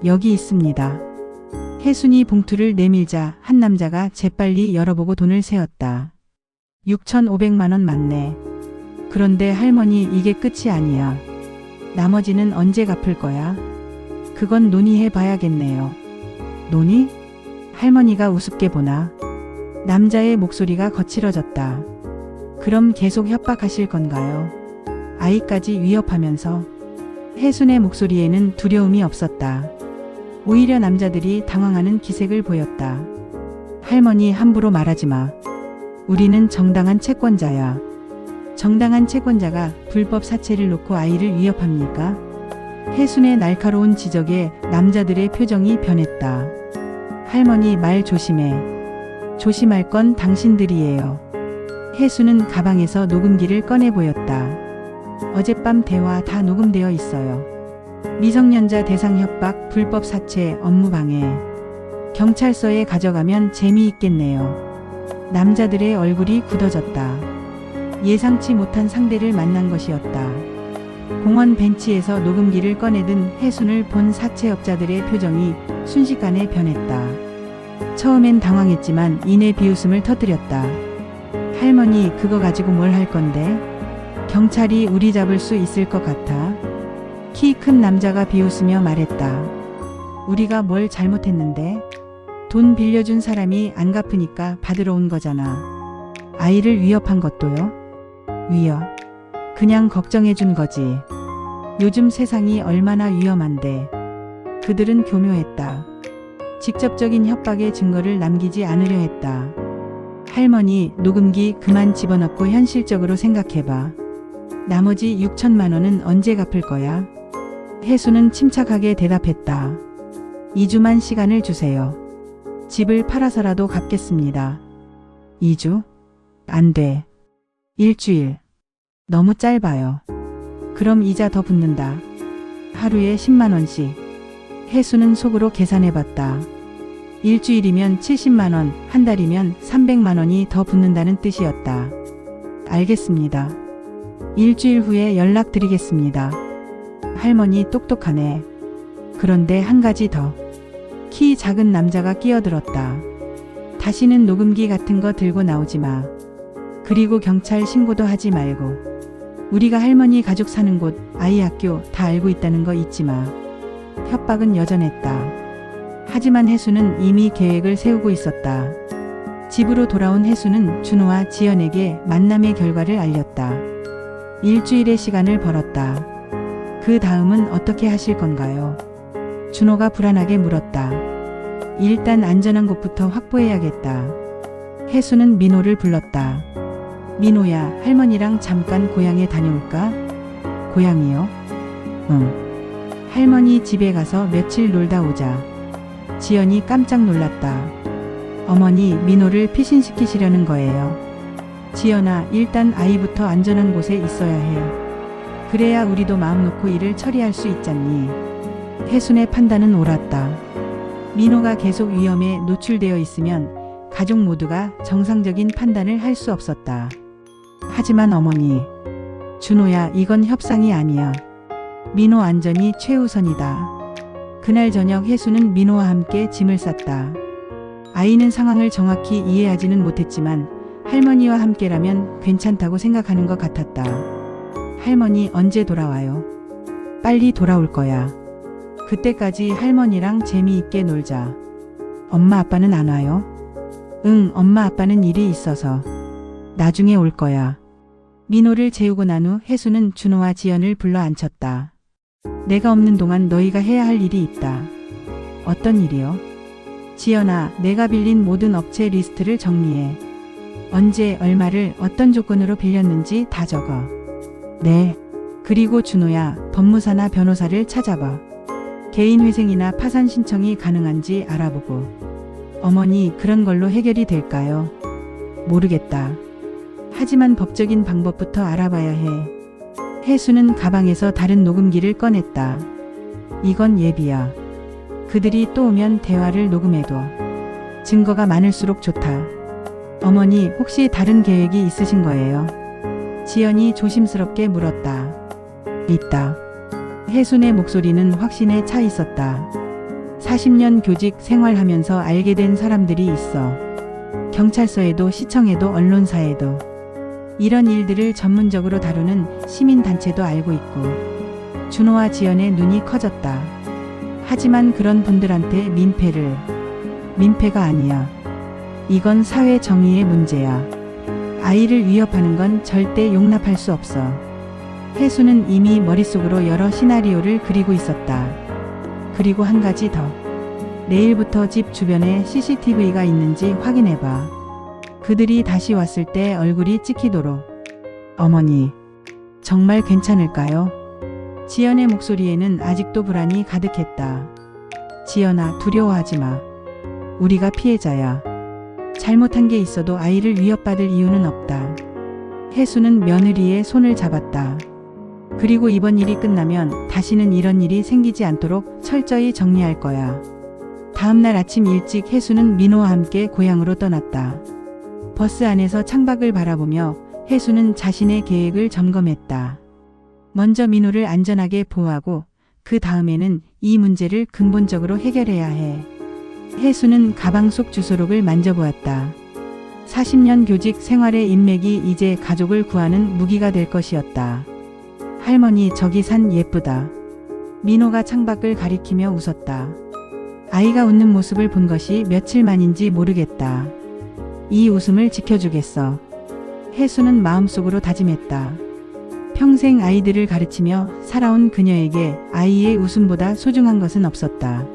여기 있습니다. 혜순이 봉투를 내밀자 한 남자가 재빨리 열어보고 돈을 세었다. 6,500만 원 맞네. 그런데 할머니, 이게 끝이 아니야. 나머지는 언제 갚을 거야? 그건 논의해 봐야겠네요. 논의? 할머니가 우습게 보나? 남자의 목소리가 거칠어졌다. 그럼 계속 협박하실 건가요? 아이까지 위협하면서. 혜순의 목소리에는 두려움이 없었다. 오히려 남자들이 당황하는 기색을 보였다. 할머니, 함부로 말하지 마. 우리는 정당한 채권자야. 정당한 채권자가 불법 사채를 놓고 아이를 위협합니까? 혜순의 날카로운 지적에 남자들의 표정이 변했다. 할머니, 말 조심해. 조심할 건 당신들이에요. 혜순은 가방에서 녹음기를 꺼내 보였다. 어젯밤 대화 다 녹음되어 있어요. 미성년자 대상 협박, 불법 사채, 업무 방해. 경찰서에 가져가면 재미있겠네요. 남자들의 얼굴이 굳어졌다. 예상치 못한 상대를 만난 것이었다. 공원 벤치에서 녹음기를 꺼내든 혜순을 본 사채업자들의 표정이 순식간에 변했다. 처음엔 당황했지만 이내 비웃음을 터뜨렸다. 할머니, 그거 가지고 뭘 할 건데? 경찰이 우리 잡을 수 있을 것 같아. 키 큰 남자가 비웃으며 말했다. 우리가 뭘 잘못했는데? 돈 빌려준 사람이 안 갚으니까 받으러 온 거잖아. 아이를 위협한 것도요? 위협? 그냥 걱정해준 거지. 요즘 세상이 얼마나 위험한데. 그들은 교묘했다. 직접적인 협박의 증거를 남기지 않으려 했다. 할머니, 녹음기 그만 집어넣고 현실적으로 생각해봐. 나머지 6천만 원은 언제 갚을 거야? 혜수는 침착하게 대답했다. 2주만 시간을 주세요. 집을 팔아서라도 갚겠습니다. 2주? 안 돼. 일주일. 너무 짧아요. 그럼 이자 더 붙는다. 하루에 10만 원씩. 혜수는 속으로 계산해봤다. 일주일이면 70만 원, 한 달이면 300만 원이 더 붙는다는 뜻이었다. 알겠습니다. 일주일 후에 연락드리겠습니다. 할머니 똑똑하네. 그런데 한 가지 더. 키 작은 남자가 끼어들었다. 다시는 녹음기 같은 거 들고 나오지 마. 그리고 경찰 신고도 하지 말고. 우리가 할머니 가족 사는 곳, 아이 학교 다 알고 있다는 거 잊지 마. 협박은 여전했다. 하지만 혜수는 이미 계획을 세우고 있었다. 집으로 돌아온 혜수는 준호와 지연에게 만남의 결과를 알렸다. 일주일의 시간을 벌었다. 그 다음은 어떻게 하실 건가요? 준호가 불안하게 물었다. 일단 안전한 곳부터 확보해야겠다. 혜수는 민호를 불렀다. 민호야, 할머니랑 잠깐 고향에 다녀올까? 고향이요? 응. 할머니 집에 가서 며칠 놀다 오자. 지연이 깜짝 놀랐다. 어머니, 민호를 피신시키시려는 거예요. 지연아, 일단 아이부터 안전한 곳에 있어야 해. 그래야 우리도 마음 놓고 일을 처리할 수 있잖니. 혜순의 판단은 옳았다. 민호가 계속 위험에 노출되어 있으면 가족 모두가 정상적인 판단을 할 수 없었다. 하지만 어머니, 준호야, 이건 협상이 아니야. 민호 안전이 최우선이다. 그날 저녁 혜수는 민호와 함께 짐을 쌌다. 아이는 상황을 정확히 이해하지는 못했지만 할머니와 함께라면 괜찮다고 생각하는 것 같았다. 할머니 언제 돌아와요? 빨리 돌아올 거야. 그때까지 할머니랑 재미있게 놀자. 엄마 아빠는 안 와요? 응, 엄마 아빠는 일이 있어서. 나중에 올 거야. 민호를 재우고 난 후 혜수는 준호와 지연을 불러 앉혔다. 내가 없는 동안 너희가 해야 할 일이 있다. 어떤 일이요? 지연아, 내가 빌린 모든 업체 리스트를 정리해. 언제 얼마를 어떤 조건으로 빌렸는지 다 적어. 네. 그리고 준호야, 법무사나 변호사를 찾아봐. 개인회생이나 파산 신청이 가능한지 알아보고. 어머니, 그런 걸로 해결이 될까요? 모르겠다. 하지만 법적인 방법부터 알아봐야 해. 혜수는 가방에서 다른 녹음기를 꺼냈다. 이건 예비야. 그들이 또 오면 대화를 녹음해둬. 증거가 많을수록 좋다. 어머니, 혹시 다른 계획이 있으신 거예요? 지연이 조심스럽게 물었다. 있다. 혜순의 목소리는 확신에 차 있었다. 40년 교직 생활하면서 알게 된 사람들이 있어. 경찰서에도 시청에도 언론사에도. 이런 일들을 전문적으로 다루는 시민단체도 알고 있고. 준호와 지연의 눈이 커졌다. 하지만 그런 분들한테 민폐가 아니야. 이건 사회 정의의 문제야. 아이를 위협하는 건 절대 용납할 수 없어. 혜수는 이미 머릿속으로 여러 시나리오를 그리고 있었다. 그리고 한 가지 더. 내일부터 집 주변에 CCTV가 있는지 확인해봐. 그들이 다시 왔을 때 얼굴이 찍히도록. 어머니, 정말 괜찮을까요? 지연의 목소리에는 아직도 불안이 가득했다. 지연아, 두려워하지 마. 우리가 피해자야. 잘못한 게 있어도 아이를 위협받을 이유는 없다. 혜수는 며느리의 손을 잡았다. 그리고 이번 일이 끝나면 다시는 이런 일이 생기지 않도록 철저히 정리할 거야. 다음날 아침 일찍 혜수는 민호와 함께 고향으로 떠났다. 버스 안에서 창밖을 바라보며 혜수는 자신의 계획을 점검했다. 먼저 민호를 안전하게 보호하고 그 다음에는 이 문제를 근본적으로 해결해야 해. 혜수는 가방 속 주소록을 만져보았다. 40년 교직 생활의 인맥이 이제 가족을 구하는 무기가 될 것이었다. 할머니, 저기 산 예쁘다. 민호가 창밖을 가리키며 웃었다. 아이가 웃는 모습을 본 것이 며칠 만인지 모르겠다. 이 웃음을 지켜주겠어. 혜수는 마음속으로 다짐했다. 평생 아이들을 가르치며 살아온 그녀에게 아이의 웃음보다 소중한 것은 없었다.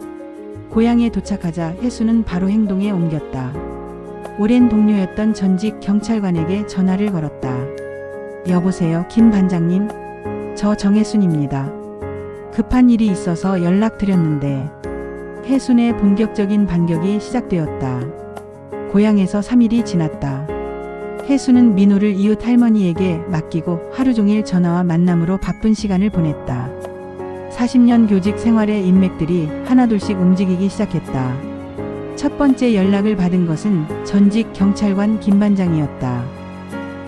고향에 도착하자 혜수는 바로 행동에 옮겼다. 오랜 동료였던 전직 경찰관에게 전화를 걸었다. 여보세요, 김 반장님? 저 정혜순입니다. 급한 일이 있어서 연락드렸는데. 혜순의 본격적인 반격이 시작되었다. 고향에서 3일이 지났다. 혜순은 민호를 이웃 할머니에게 맡기고 하루 종일 전화와 만남으로 바쁜 시간을 보냈다. 40년 교직 생활의 인맥들이 하나둘씩 움직이기 시작했다. 첫 번째 연락을 받은 것은 전직 경찰관 김 반장이었다.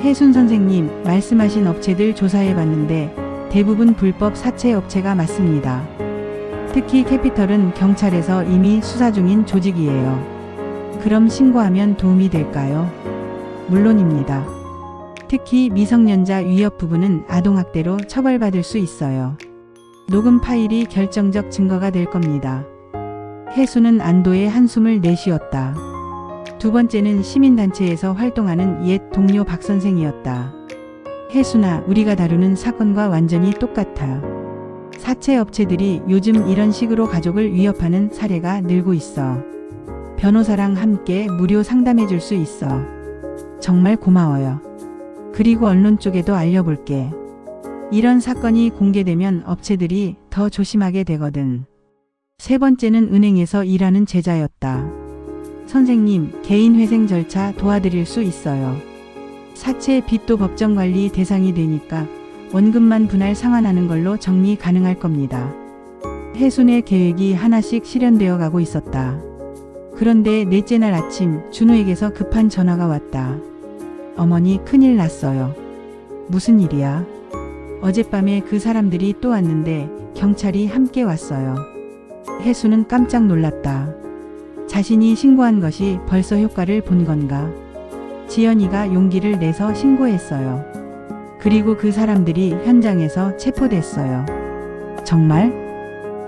혜순 선생님, 말씀하신 업체들 조사해봤는데 대부분 불법 사채 업체가 맞습니다. 특히 캐피털은 경찰에서 이미 수사 중인 조직이에요. 그럼 신고하면 도움이 될까요? 물론입니다. 특히 미성년자 위협 부분은 아동학대로 처벌받을 수 있어요. 녹음 파일이 결정적 증거가 될 겁니다. 혜수는 안도의 한숨을 내쉬었다. 두 번째는 시민단체에서 활동하는 옛 동료 박 선생이었다. 혜수나, 우리가 다루는 사건과 완전히 똑같아. 사채 업체들이 요즘 이런 식으로 가족을 위협하는 사례가 늘고 있어. 변호사랑 함께 무료 상담해 줄 수 있어. 정말 고마워요. 그리고 언론 쪽에도 알려볼게. 이런 사건이 공개되면 업체들이 더 조심하게 되거든. 세 번째는 은행에서 일하는 제자였다. 선생님, 개인회생 절차 도와드릴 수 있어요. 사채 빚도 법정관리 대상이 되니까 원금만 분할 상환하는 걸로 정리 가능할 겁니다. 혜순의 계획이 하나씩 실현되어 가고 있었다. 그런데 넷째 날 아침 준호에게서 급한 전화가 왔다. 어머니, 큰일 났어요. 무슨 일이야? 어젯밤에 그 사람들이 또 왔는데 경찰이 함께 왔어요. 혜수는 깜짝 놀랐다. 자신이 신고한 것이 벌써 효과를 본 건가? 지연이가 용기를 내서 신고했어요. 그리고 그 사람들이 현장에서 체포됐어요. 정말?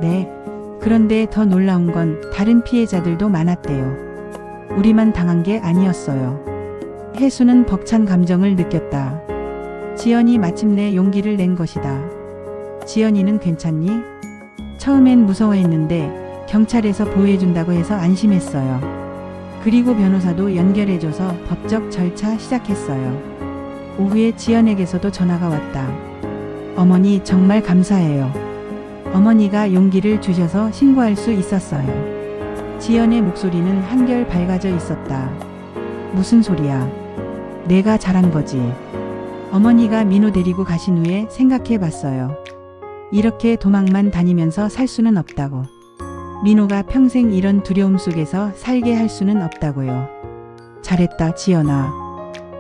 네. 그런데 더 놀라운 건 다른 피해자들도 많았대요. 우리만 당한 게 아니었어요. 혜수는 벅찬 감정을 느꼈다. 지연이 마침내 용기를 낸 것이다. 지연이는 괜찮니? 처음엔 무서워했는데 경찰에서 보호해준다고 해서 안심했어요. 그리고 변호사도 연결해줘서 법적 절차 시작했어요. 오후에 지연에게서도 전화가 왔다. 어머니, 정말 감사해요. 어머니가 용기를 주셔서 신고할 수 있었어요. 지연의 목소리는 한결 밝아져 있었다. 무슨 소리야? 내가 잘한 거지. 어머니가 민호 데리고 가신 후에 생각해 봤어요. 이렇게 도망만 다니면서 살 수는 없다고. 민호가 평생 이런 두려움 속에서 살게 할 수는 없다고요. 잘했다, 지연아.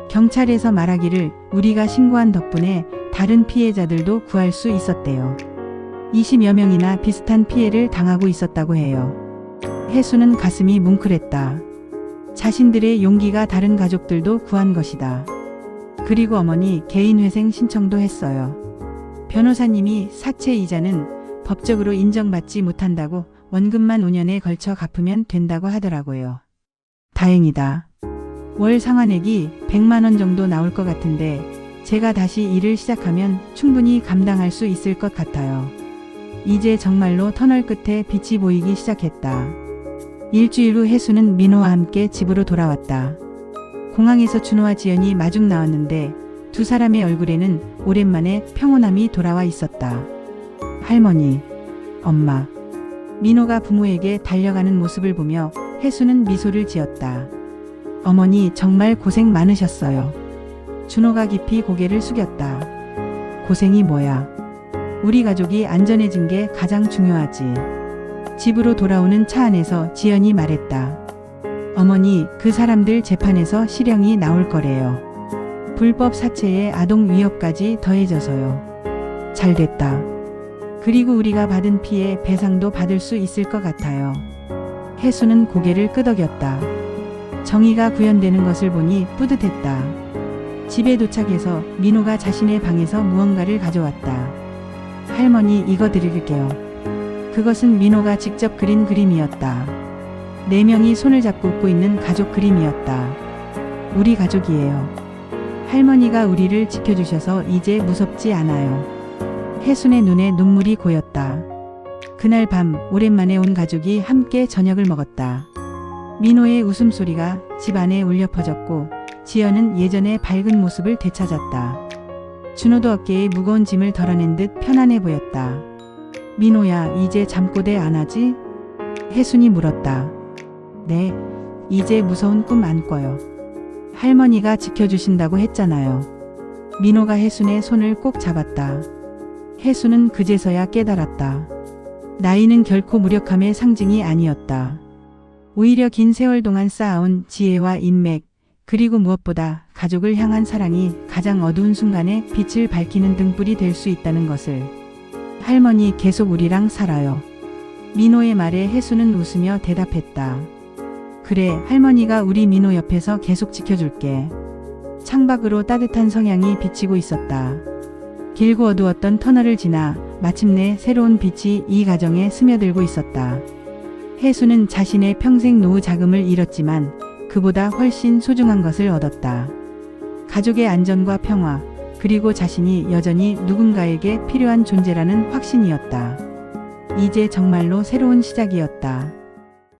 경찰에서 말하기를 우리가 신고한 덕분에 다른 피해자들도 구할 수 있었대요. 20여 명이나 비슷한 피해를 당하고 있었다고 해요. 혜수는 가슴이 뭉클했다. 자신들의 용기가 다른 가족들도 구한 것이다. 그리고 어머니 개인회생 신청도 했어요. 변호사님이 사채 이자는 법적으로 인정받지 못한다고 원금만 5년에 걸쳐 갚으면 된다고 하더라고요. 다행이다. 월 상환액이 100만 원 정도 나올 것 같은데 제가 다시 일을 시작하면 충분히 감당할 수 있을 것 같아요. 이제 정말로 터널 끝에 빛이 보이기 시작했다. 일주일 후 혜수는 민호와 함께 집으로 돌아왔다. 공항에서 준호와 지연이 마중 나왔는데 두 사람의 얼굴에는 오랜만에 평온함이 돌아와 있었다. 할머니, 엄마. 민호가 부모에게 달려가는 모습을 보며 혜수는 미소를 지었다. 어머니, 정말 고생 많으셨어요. 준호가 깊이 고개를 숙였다. 고생이 뭐야? 우리 가족이 안전해진 게 가장 중요하지. 집으로 돌아오는 차 안에서 지연이 말했다. 어머니, 그 사람들 재판에서 실형이 나올 거래요. 불법 사채에 아동 위협까지 더해져서요. 잘 됐다. 그리고 우리가 받은 피해 배상도 받을 수 있을 것 같아요. 혜수는 고개를 끄덕였다. 정의가 구현되는 것을 보니 뿌듯했다. 집에 도착해서 민호가 자신의 방에서 무언가를 가져왔다. 할머니, 이거 드릴게요. 그것은 민호가 직접 그린 그림이었다. 4명이 손을 잡고 웃고 있는 가족 그림이었다. 우리 가족이에요. 할머니가 우리를 지켜주셔서 이제 무섭지 않아요. 혜순의 눈에 눈물이 고였다. 그날 밤 오랜만에 온 가족이 함께 저녁을 먹었다. 민호의 웃음소리가 집 안에 울려 퍼졌고 지연은 예전의 밝은 모습을 되찾았다. 준호도 어깨에 무거운 짐을 덜어낸 듯 편안해 보였다. 민호야, 이제 잠꼬대 안 하지? 혜순이 물었다. 네, 이제 무서운 꿈 안 꿔요. 할머니가 지켜주신다고 했잖아요. 민호가 혜순의 손을 꼭 잡았다. 혜순은 그제서야 깨달았다. 나이는 결코 무력함의 상징이 아니었다. 오히려 긴 세월 동안 쌓아온 지혜와 인맥, 그리고 무엇보다 가족을 향한 사랑이 가장 어두운 순간에 빛을 밝히는 등불이 될 수 있다는 것을. 할머니, 계속 우리랑 살아요. 민호의 말에 혜순은 웃으며 대답했다. 그래, 할머니가 우리 민호 옆에서 계속 지켜줄게. 창밖으로 따뜻한 성향이 비치고 있었다. 길고 어두웠던 터널을 지나 마침내 새로운 빛이 이 가정에 스며들고 있었다. 혜수는 자신의 평생 노후 자금을 잃었지만 그보다 훨씬 소중한 것을 얻었다. 가족의 안전과 평화, 그리고 자신이 여전히 누군가에게 필요한 존재라는 확신이었다. 이제 정말로 새로운 시작이었다.